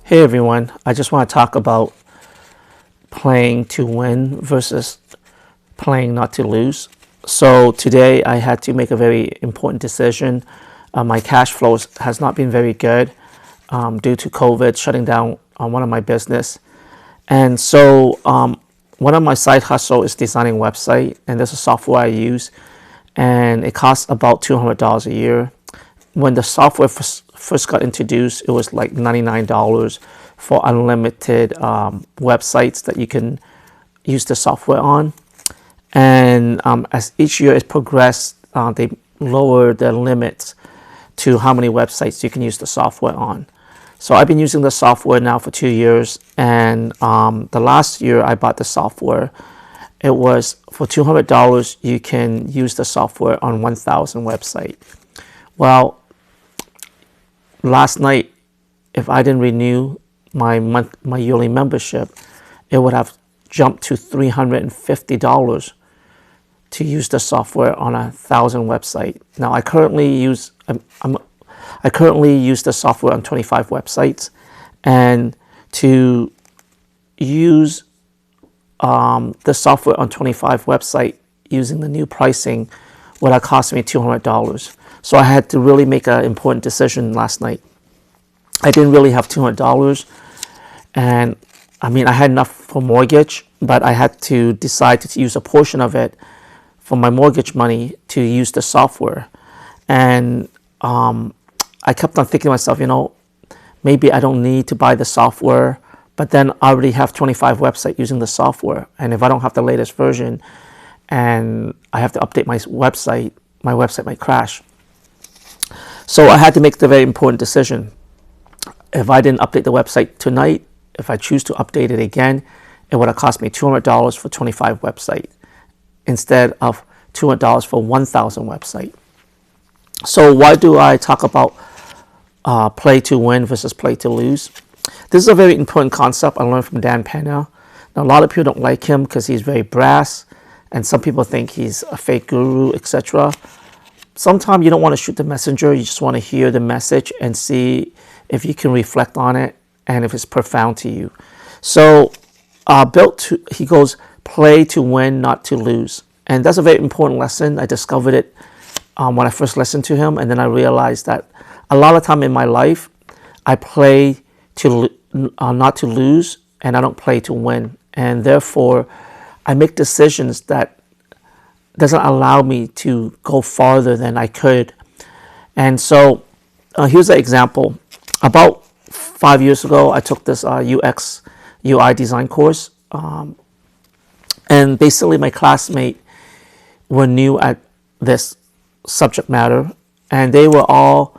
Hey everyone, I just want to talk about playing to win versus playing not to lose. So today I had to make a very important decision. My cash flows has not been very good due to COVID shutting down one of my business. And so one of my side hustle is designing website, and there's a software I use, and it costs about $200 a year. When the software first got introduced, it was like $99 for unlimited websites that you can use the software on. And as each year it progressed, they lowered the limits to how many websites you can use the software on. So I've been using the software now for 2 years, and the last year I bought the software. It was for $200 you can use the software on 1,000 websites. Well, last night, if I didn't renew my yearly membership, it would have jumped to $350 to use the software on 1,000 websites. Now I currently use the software on 25 websites, and to use the software on 25 websites using the new pricing would have cost me $200. So I had to really make an important decision last night. I didn't really have $200, and I mean I had enough for mortgage, but I had to decide to use a portion of it for my mortgage money to use the software. And I kept on thinking to myself, maybe I don't need to buy the software, but then I already have 25 websites using the software, and if I don't have the latest version and I have to update my website might crash. So I had to make the very important decision. If I didn't update the website tonight, if I choose to update it again, it would have cost me $200 for 25 websites instead of $200 for 1,000 websites. So why do I talk about play to win versus play to lose? This is a very important concept I learned from Dan Peña. Now, a lot of people don't like him because he's very brass, and some people think he's a fake guru, etc. Sometimes you don't want to shoot the messenger, you just want to hear the message and see if you can reflect on it and if it's profound to you. So he goes, play to win, not to lose. And that's a very important lesson. I discovered it when I first listened to him, and then I realized that a lot of time in my life, I play to not to lose, and I don't play to win. And therefore, I make decisions that doesn't allow me to go farther than I could. And so here's an example. About 5 years ago, I took this UX UI design course. And basically my classmates were new at this subject matter, and they were all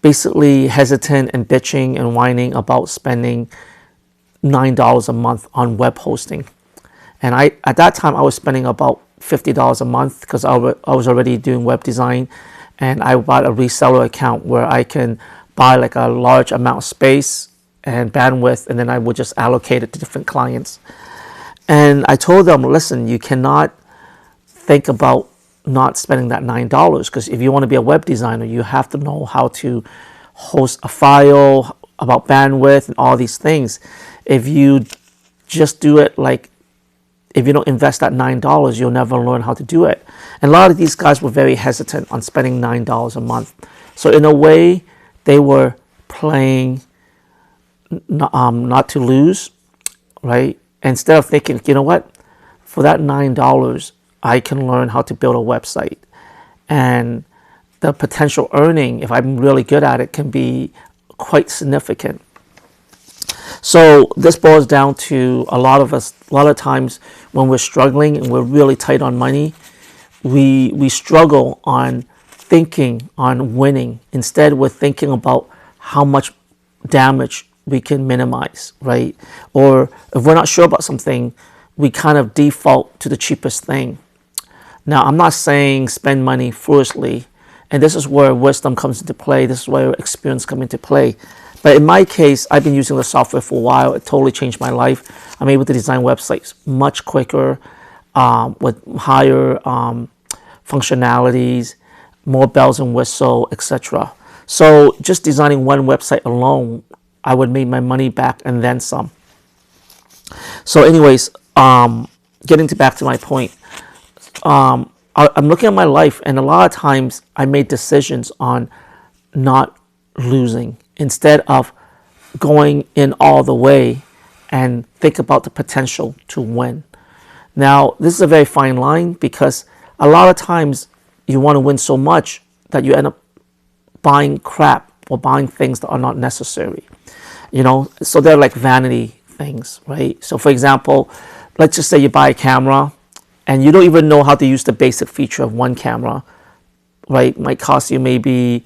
basically hesitant and bitching and whining about spending $9 a month on web hosting. And at that time I was spending about $50 a month because I was already doing web design, and I bought a reseller account where I can buy like a large amount of space and bandwidth, and then I would just allocate it to different clients. And I told them, listen, you cannot think about not spending that $9, because if you want to be a web designer, you have to know how to host a file, about bandwidth and all these things. If you just do it if you don't invest that $9, you'll never learn how to do it. And a lot of these guys were very hesitant on spending $9 a month. So in a way, they were playing not to lose, right? Instead of thinking, you know what, for that $9, I can learn how to build a website. And the potential earning, if I'm really good at it, can be quite significant. So this boils down to a lot of times when we're struggling and we're really tight on money, we struggle on thinking on winning. Instead, we're thinking about how much damage we can minimize, right? Or if we're not sure about something, we kind of default to the cheapest thing. Now, I'm not saying spend money foolishly, and this is where wisdom comes into play. This is where experience comes into play. But in my case, I've been using the software for a while. It totally changed my life. I'm able to design websites much quicker, with higher functionalities, more bells and whistles, etc. So just designing one website alone, I would make my money back and then some. So anyways, getting back to my point, I'm looking at my life, and a lot of times I made decisions on not losing instead of going in all the way and think about the potential to win. Now, this is a very fine line, because a lot of times you want to win so much that you end up buying crap or buying things that are not necessary. So they're like vanity things, right? So for example, let's just say you buy a camera and you don't even know how to use the basic feature of one camera, right? It might cost you maybe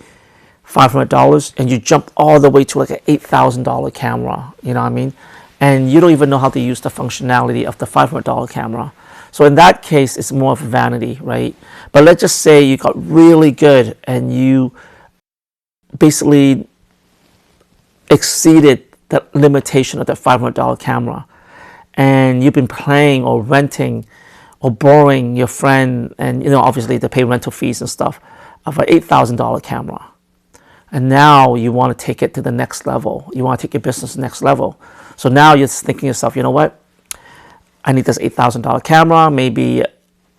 $500, and you jump all the way to like an $8,000 camera, you know what I mean? And you don't even know how to use the functionality of the $500 camera. So in that case, it's more of vanity, right? But let's just say you got really good and you basically exceeded the limitation of the $500 camera, and you've been playing or renting or borrowing your friend, and obviously they pay rental fees and stuff, of an $8,000 camera. And now you want to take it to the next level. You want to take your business to the next level. So now you're thinking to yourself, you know what? I need this $8,000 camera. Maybe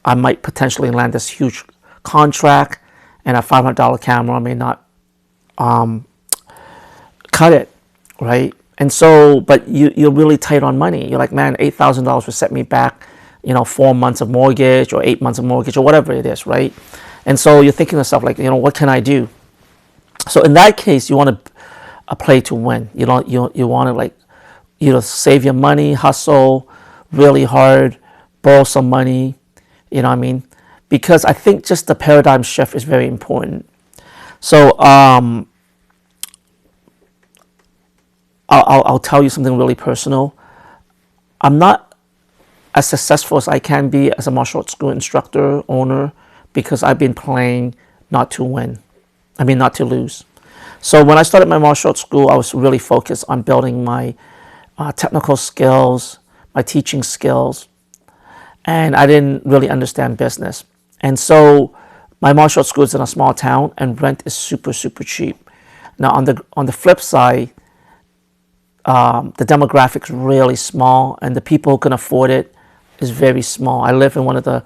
I might potentially land this huge contract, and a $500 camera may not cut it, right? And so, but you're really tight on money. You're like, man, $8,000 would set me back, 4 months of mortgage or 8 months of mortgage or whatever it is, right? And so you're thinking to yourself, like, what can I do? So in that case, you want to play to win. You want to, like, save your money, hustle really hard, borrow some money, you know what I mean? Because I think just the paradigm shift is very important. So I'll tell you something really personal. I'm not as successful as I can be as a martial arts school instructor, owner, because I've been playing not to win. Not to lose. So when I started my martial arts school, I was really focused on building my technical skills, my teaching skills, and I didn't really understand business. And so my martial arts school is in a small town, and rent is super, super cheap. Now on the flip side, the demographics really small, and the people who can afford it is very small. I live in one of the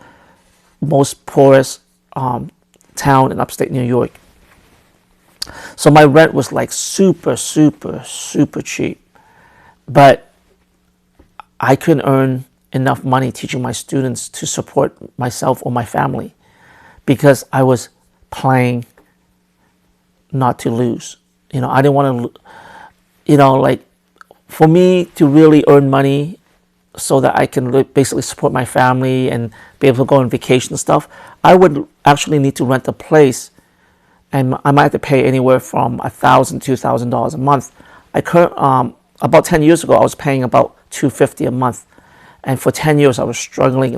most poorest town in upstate New York. So my rent was like super, super, super cheap. But I couldn't earn enough money teaching my students to support myself or my family, because I was playing not to lose. I didn't want to, like, for me to really earn money so that I can basically support my family and be able to go on vacation and stuff, I would actually need to rent a place, and I might have to pay anywhere from $1,000 to $2,000 a month. About 10 years ago, I was paying about $250 a month, and for 10 years I was struggling.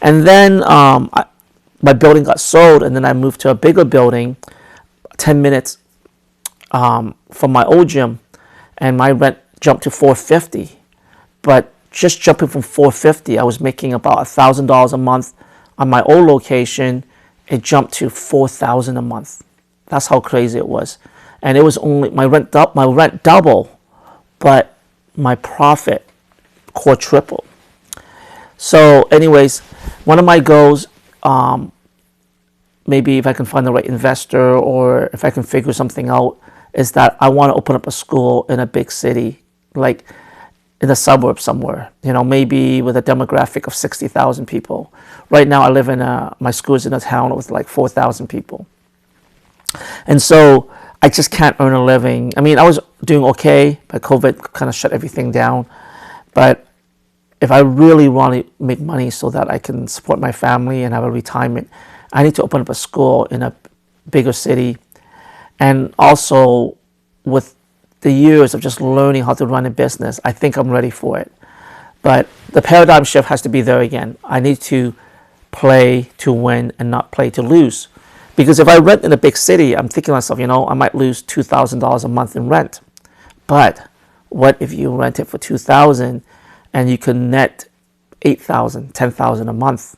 And then my building got sold, and then I moved to a bigger building, 10 minutes from my old gym, and my rent jumped to $450. But just jumping from $450, I was making about $1,000 a month. On my old location, it jumped to $4,000 a month. That's how crazy it was. And it was only my rent double, but my profit quadrupled. So anyways, one of my goals, maybe if I can find the right investor, or if I can figure something out, is that I want to open up a school in a big city, like in the suburbs somewhere, maybe with a demographic of 60,000 people. Right now I live in my school is in a town with like 4,000 people. And so I just can't earn a living. I was doing okay, but COVID kind of shut everything down. But if I really want to make money so that I can support my family and have a retirement, I need to open up a school in a bigger city. And also, with the years of just learning how to run a business, I think I'm ready for it. But the paradigm shift has to be there again. I need to play to win and not play to lose. Because if I rent in a big city, I'm thinking to myself, I might lose $2,000 a month in rent. But what if you rent it for $2,000 and you can net $8,000, $10,000 a month?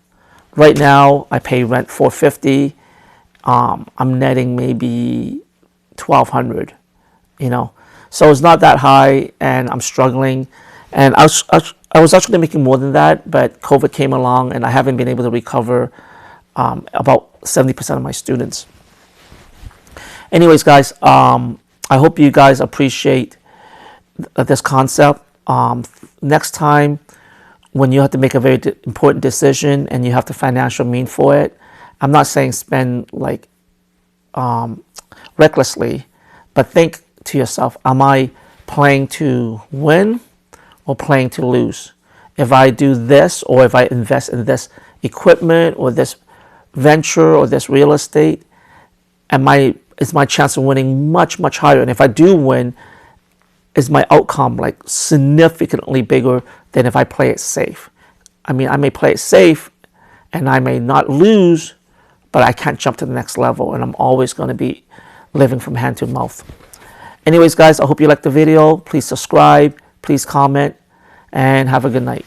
Right now, I pay rent $450. I'm netting maybe $1,200. So it's not that high, and I'm struggling. And I was actually making more than that, but COVID came along, and I haven't been able to recover about 70% of my students. Anyways, guys, I hope you guys appreciate this concept. Next time, when you have to make a very important decision and you have the financial mean for it, I'm not saying spend like recklessly, but think to yourself, am I playing to win or playing to lose? If I do this, or if I invest in this equipment or this venture or this real estate, is my chance of winning much, much higher? And if I do win, is my outcome like significantly bigger than if I play it safe? I mean, I may play it safe and I may not lose, but I can't jump to the next level, and I'm always going to be living from hand to mouth. Anyways, guys, I hope you liked the video. Please subscribe, please comment, and have a good night.